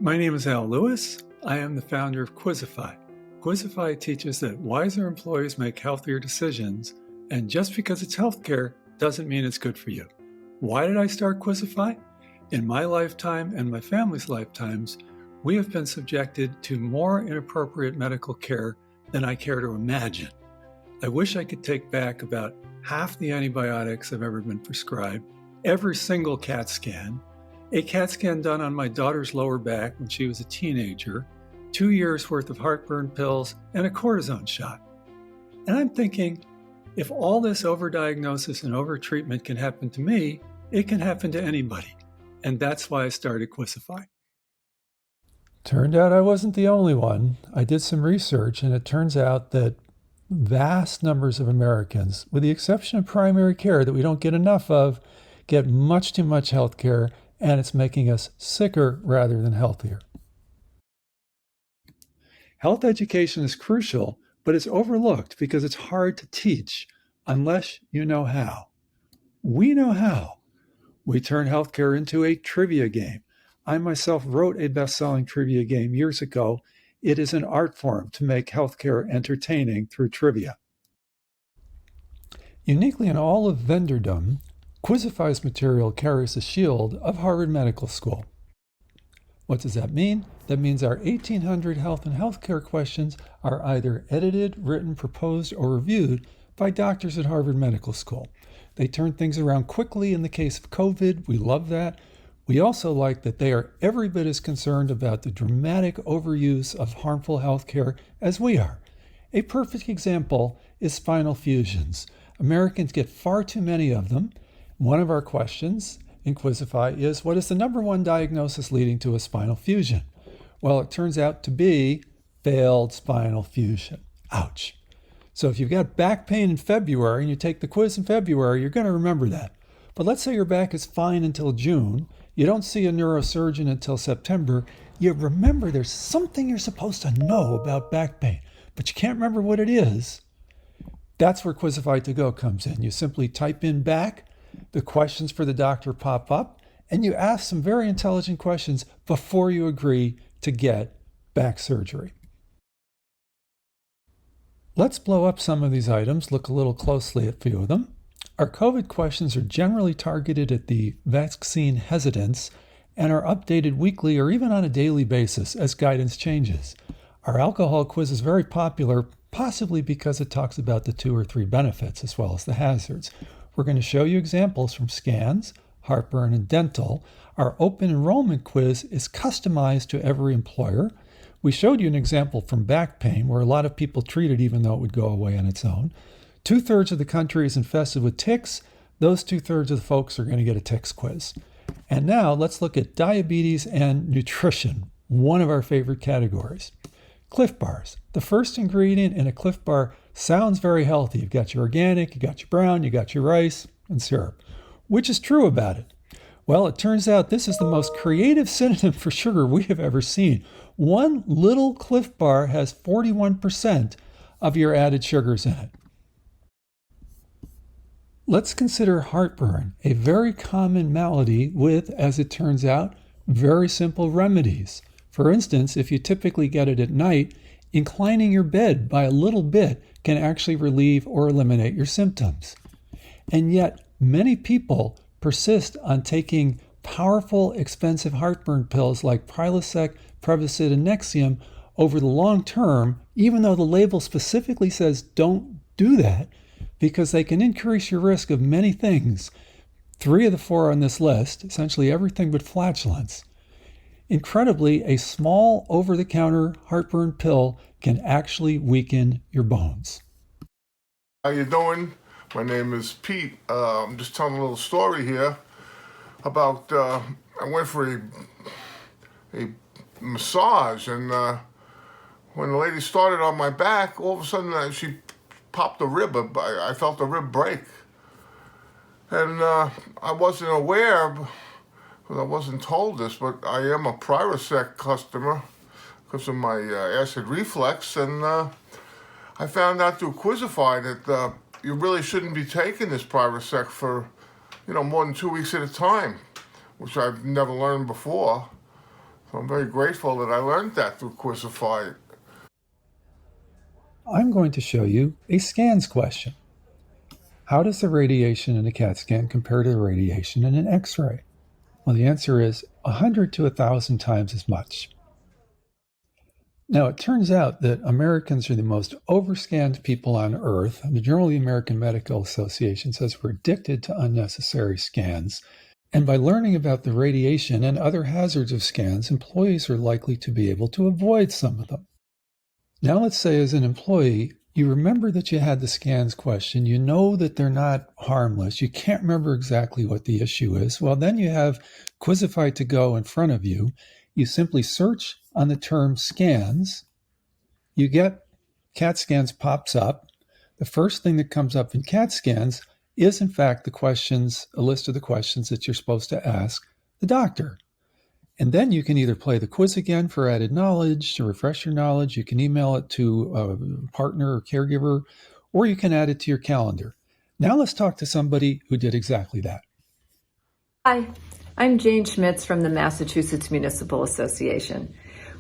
My name is Al Lewis. I am the founder of Quizzify. Quizzify teaches that wiser employees make healthier decisions, and just because it's healthcare doesn't mean it's good for you. Why did I start Quizzify? In my lifetime and my family's lifetimes, we have been subjected to more inappropriate medical care than I care to imagine. I wish I could take back about half the antibiotics I've ever been prescribed, every single CAT scan, a CAT scan done on my daughter's lower back when she was a teenager, 2 years worth of heartburn pills, and a cortisone shot. And I'm thinking, if all this overdiagnosis and overtreatment can happen to me, it can happen to anybody. And that's why I started Quizzify. Turned out I wasn't the only one. I did some research, and it turns out that vast numbers of Americans, with the exception of primary care that we don't get enough of, get much too much health care, and it's making us sicker rather than healthier. Health education is crucial, but it's overlooked because it's hard to teach unless you know how. We know how. We turn healthcare into a trivia game. I myself wrote a best-selling trivia game years ago. It is an art form to make healthcare entertaining through trivia. Uniquely in all of vendordom, Quizzify's material carries the shield of Harvard Medical School. What does that mean? That means our 1,800 health and healthcare questions are either edited, written, proposed, or reviewed by doctors at Harvard Medical School. They turn things around quickly in the case of COVID. We love that. We also like that they are every bit as concerned about the dramatic overuse of harmful healthcare as we are. A perfect example is spinal fusions. Americans get far too many of them. One of our questions in Quizzify is, what is the number one diagnosis leading to a spinal fusion? Well, it turns out to be failed spinal fusion. Ouch. So if you've got back pain in February and you take the quiz in February, you're going to remember that. But let's say your back is fine until June. You don't see a neurosurgeon until September. You remember there's something you're supposed to know about back pain, but you can't remember what it is. That's where Quizzify To Go comes in. You simply type in back, the questions for the doctor pop up, and you ask some very intelligent questions before you agree to get back surgery. Let's blow up some of these items, look a little closely at a few of them. Our COVID questions are generally targeted at the vaccine hesitance and are updated weekly or even on a daily basis as guidance changes. Our alcohol quiz is very popular, possibly because it talks about the 2 or 3 benefits as well as the hazards. We're going to show you examples from scans, heartburn, and dental. Our open enrollment quiz is customized to every employer. We showed you an example from back pain where a lot of people treat it even though it would go away on its own. 2/3 of the country is infested with ticks. Those 2/3 of the folks are going to get a ticks quiz. And now let's look at diabetes and nutrition, one of our favorite categories. Cliff Bars. The first ingredient in a Cliff Bar sounds very healthy. You've got your organic, you got your brown, you got your rice and syrup. Which is true about it? Well, it turns out this is the most creative synonym for sugar we have ever seen. One little Cliff Bar has 41% of your added sugars in it. Let's consider heartburn, a very common malady with, as it turns out, very simple remedies. For instance, if you typically get it at night, inclining your bed by a little bit can actually relieve or eliminate your symptoms. And yet, many people persist on taking powerful, expensive heartburn pills like Prilosec, Prevacid, and Nexium over the long term, even though the label specifically says don't do that, because they can increase your risk of many things. 3 of the 4 on this list, essentially everything but flatulence. Incredibly, a small over-the-counter heartburn pill can actually weaken your bones. How you doing? My name is Pete. I'm just telling a little story here about I went for a massage, and when the lady started on my back, all of a sudden she popped a rib. I felt a rib break, and I wasn't aware. I wasn't told this, but I am a Prilosec customer because of my acid reflux, and I found out through Quizzify that you really shouldn't be taking this Prilosec for, more than 2 weeks at a time, which I've never learned before. So I'm very grateful that I learned that through Quizify. I'm going to show you a scans question. How does the radiation in a CAT scan compare to the radiation in an X-ray? Well, the answer is 100 to 1,000 times as much. Now, it turns out that Americans are the most overscanned people on Earth. The Journal of the American Medical Association says we're addicted to unnecessary scans. And by learning about the radiation and other hazards of scans, employees are likely to be able to avoid some of them. Now, let's say as an employee, you remember that you had the scans question. You know that they're not harmless. You can't remember exactly what the issue is. Well, then you have Quizzify to go in front of you. You simply search on the term scans. You get CAT scans pops up. The first thing that comes up in CAT scans is, in fact, a list of the questions that you're supposed to ask the doctor. And then you can either play the quiz again for added knowledge, to refresh your knowledge. You can email it to a partner or caregiver, or you can add it to your calendar. Now let's talk to somebody who did exactly that. Hi, I'm Jane Schmitz from the Massachusetts Municipal Association.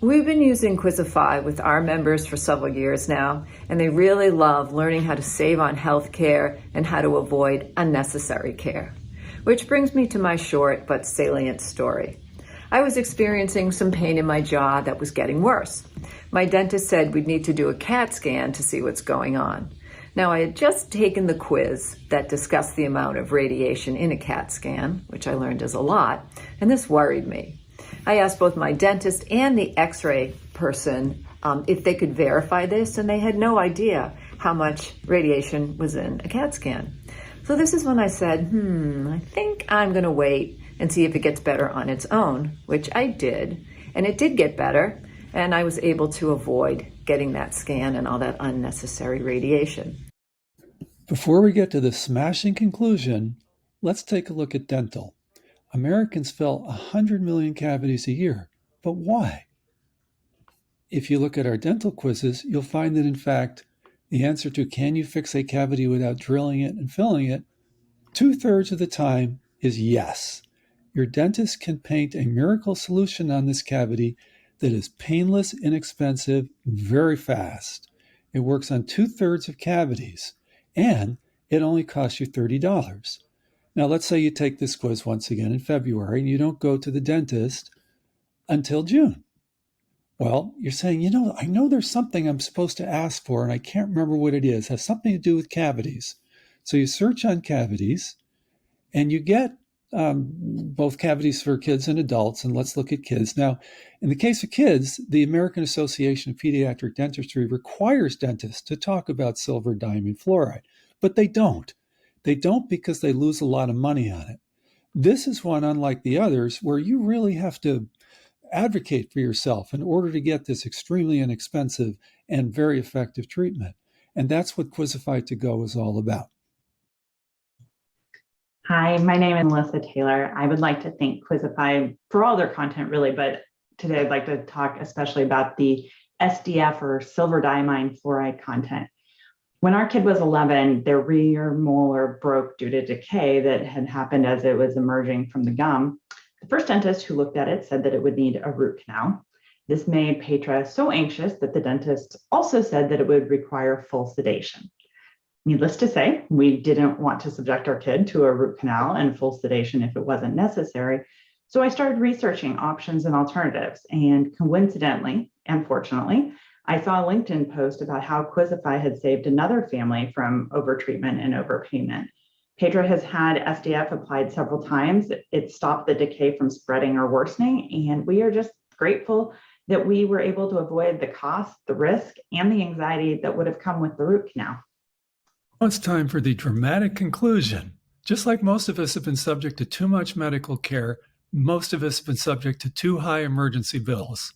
We've been using Quizzify with our members for several years now, and they really love learning how to save on health care and how to avoid unnecessary care. Which brings me to my short but salient story. I was experiencing some pain in my jaw that was getting worse. My dentist said we'd need to do a CAT scan to see what's going on. Now, I had just taken the quiz that discussed the amount of radiation in a CAT scan, which I learned is a lot, and this worried me. I asked both my dentist and the x-ray person if they could verify this, and they had no idea how much radiation was in a CAT scan. So this is when I said, I think I'm going to wait and see if it gets better on its own, which I did, and it did get better, and I was able to avoid getting that scan and all that unnecessary radiation. Before we get to the smashing conclusion, let's take a look at dental. Americans fill 100 million cavities a year, but why? If you look at our dental quizzes, you'll find that in fact, the answer to can you fix a cavity without drilling it and filling it, 2/3 of the time is yes. Your dentist can paint a miracle solution on this cavity that is painless, inexpensive, very fast. It works on 2/3 of cavities, and it only costs you $30. Now, let's say you take this quiz once again in February and you don't go to the dentist until June. Well, you're saying, I know there's something I'm supposed to ask for and I can't remember what it is. It has something to do with cavities. So you search on cavities and you get both cavities for kids and adults, and let's look at kids. Now, in the case of kids, the American Association of Pediatric Dentistry requires dentists to talk about silver diamine fluoride, but they don't. They don't because they lose a lot of money on it. This is one, unlike the others, where you really have to advocate for yourself in order to get this extremely inexpensive and very effective treatment. And that's what Quizzify to Go is all about. Hi, my name is Melissa Taylor. I would like to thank Quizzify for all their content, really, but today I'd like to talk especially about the SDF or silver diamine fluoride content. When our kid was 11, their rear molar broke due to decay that had happened as it was emerging from the gum. The first dentist who looked at it said that it would need a root canal. This made Petra so anxious that the dentist also said that it would require full sedation. Needless to say, we didn't want to subject our kid to a root canal and full sedation if it wasn't necessary. So I started researching options and alternatives. And coincidentally, and fortunately, I saw a LinkedIn post about how Quizzify had saved another family from overtreatment and overpayment. Pedro has had SDF applied several times. It stopped the decay from spreading or worsening. And we are just grateful that we were able to avoid the cost, the risk, and the anxiety that would have come with the root canal. Now it's time for the dramatic conclusion. Just like most of us have been subject to too much medical care, most of us have been subject to too high emergency bills.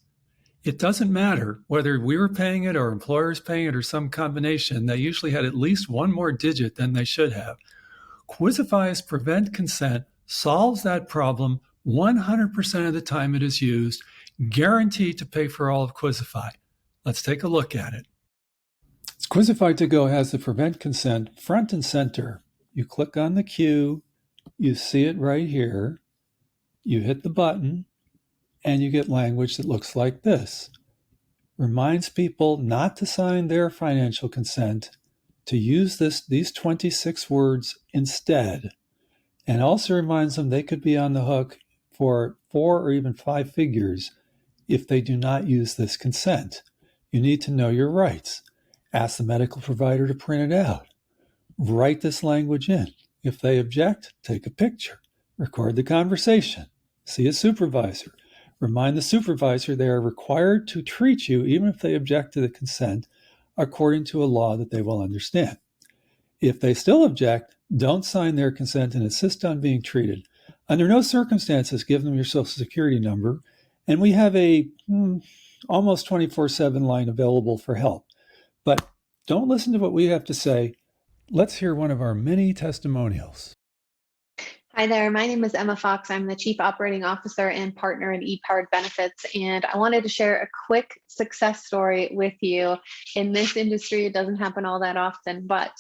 It doesn't matter whether we were paying it or employers paying it or some combination, they usually had at least one more digit than they should have. Quizzify's Prevent Consent solves that problem 100% of the time it is used, guaranteed to pay for all of Quizzify. Let's take a look at it. Quizzify to Go has the Prevent Consent front and center. You click on the Q, you see it right here, you hit the button, and you get language that looks like this. Reminds people not to sign their financial consent, to use these 26 words instead, and also reminds them they could be on the hook for 4 or even 5 figures if they do not use this consent. You need to know your rights. Ask the medical provider to print it out. Write this language in. If they object, take a picture. Record the conversation. See a supervisor. Remind the supervisor they are required to treat you, even if they object to the consent, according to a law that they will understand. If they still object, don't sign their consent and insist on being treated. Under no circumstances, give them your Social Security number, and we have a almost 24/7 line available for help. But don't listen to what we have to say. Let's hear one of our many testimonials. Hi there, my name is Emma Fox. I'm the Chief Operating Officer and Partner in ePowered Benefits, and I wanted to share a quick success story with you. In this industry, it doesn't happen all that often, but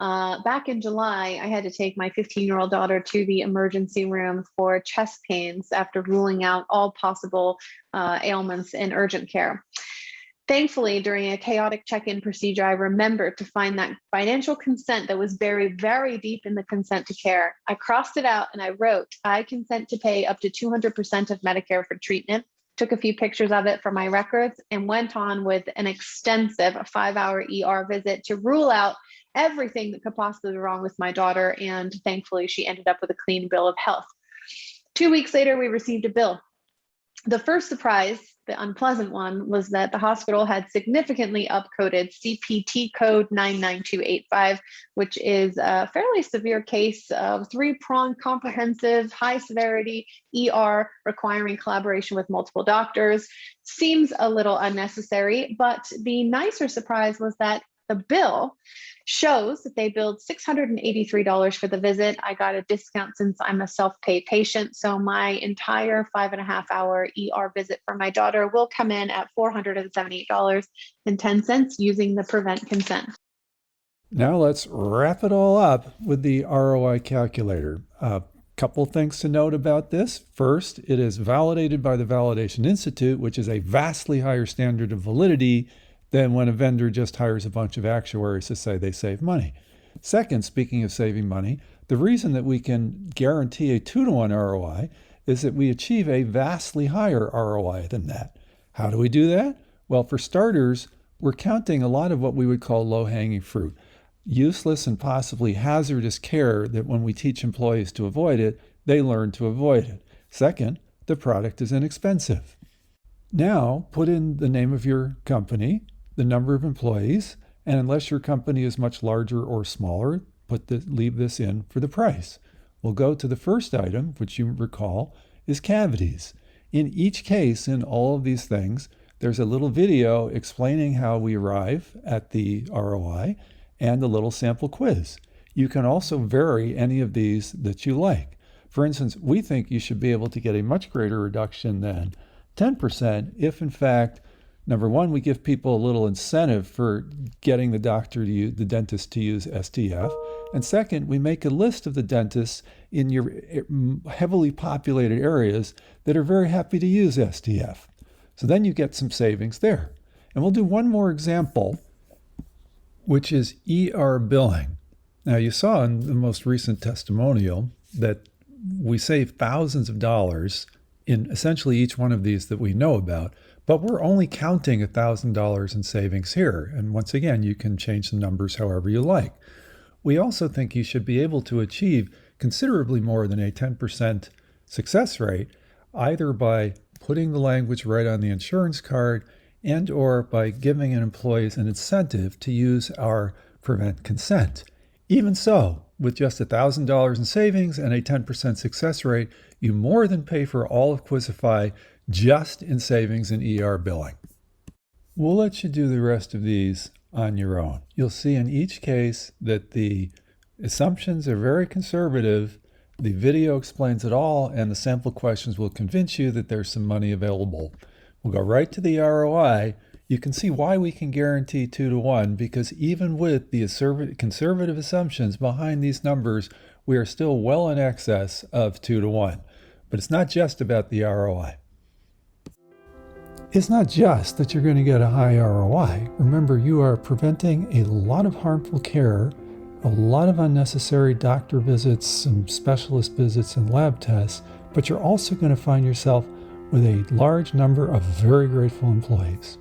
back in July, I had to take my 15-year-old daughter to the emergency room for chest pains after ruling out all possible ailments in urgent care. Thankfully, during a chaotic check-in procedure, I remembered to find that financial consent that was buried very deep in the consent to care. I crossed it out and I wrote, I consent to pay up to 200% of Medicare for treatment, took a few pictures of it for my records, and went on with an extensive 5-hour ER visit to rule out everything that could possibly be wrong with my daughter. And thankfully, she ended up with a clean bill of health. 2 weeks later, we received a bill. The first surprise, the unpleasant one, was that the hospital had significantly upcoded CPT code 99285, which is a fairly severe case of 3-pronged comprehensive high severity ER requiring collaboration with multiple doctors. Seems a little unnecessary, but the nicer surprise was that the bill shows that they billed $683 for the visit. I got a discount since I'm a self-pay patient, so my entire 5.5-hour ER visit for my daughter will come in at $478.10 using the prevent consent. Now let's wrap it all up with the ROI calculator. A couple things to note about this. First, it is validated by the Validation Institute, which is a vastly higher standard of validity than when a vendor just hires a bunch of actuaries to say they save money. Second, speaking of saving money, the reason that we can guarantee a 2-to-1 ROI is that we achieve a vastly higher ROI than that. How do we do that? Well, for starters, we're counting a lot of what we would call low-hanging fruit, useless and possibly hazardous care that when we teach employees to avoid it, they learn to avoid it. Second, the product is inexpensive. Now, put in the name of your company, the number of employees, and unless your company is much larger or smaller, leave this in for the price. We'll go to the first item, which you recall is cavities. In each case, in all of these things, there's a little video explaining how we arrive at the ROI and a little sample quiz. You can also vary any of these that you like. For instance, we think you should be able to get a much greater reduction than 10% if, in fact, number one, we give people a little incentive for getting the dentist to use STF. And second, we make a list of the dentists in your heavily populated areas that are very happy to use STF. So then you get some savings there. And we'll do one more example, which is ER billing. Now, you saw in the most recent testimonial that we save thousands of dollars in essentially each one of these that we know about, but we're only counting $1,000 in savings here. And once again, you can change the numbers however you like. We also think you should be able to achieve considerably more than a 10% success rate, either by putting the language right on the insurance card and or by giving employees an incentive to use our prevent consent. Even so, with just $1,000 in savings and a 10% success rate, you more than pay for all of Quizzify just in savings and ER billing. We'll let you do the rest of these on your own. You'll see in each case that the assumptions are very conservative, the video explains it all, and the sample questions will convince you that there's some money available. We'll go right to the ROI. You can see why we can guarantee 2-to-1, because even with the conservative assumptions behind these numbers, we are still well in excess of 2-to-1. But it's not just about the ROI. it's not just that you're going to get a high ROI. Remember, you are preventing a lot of harmful care, a lot of unnecessary doctor visits and specialist visits and lab tests, but you're also going to find yourself with a large number of very grateful employees.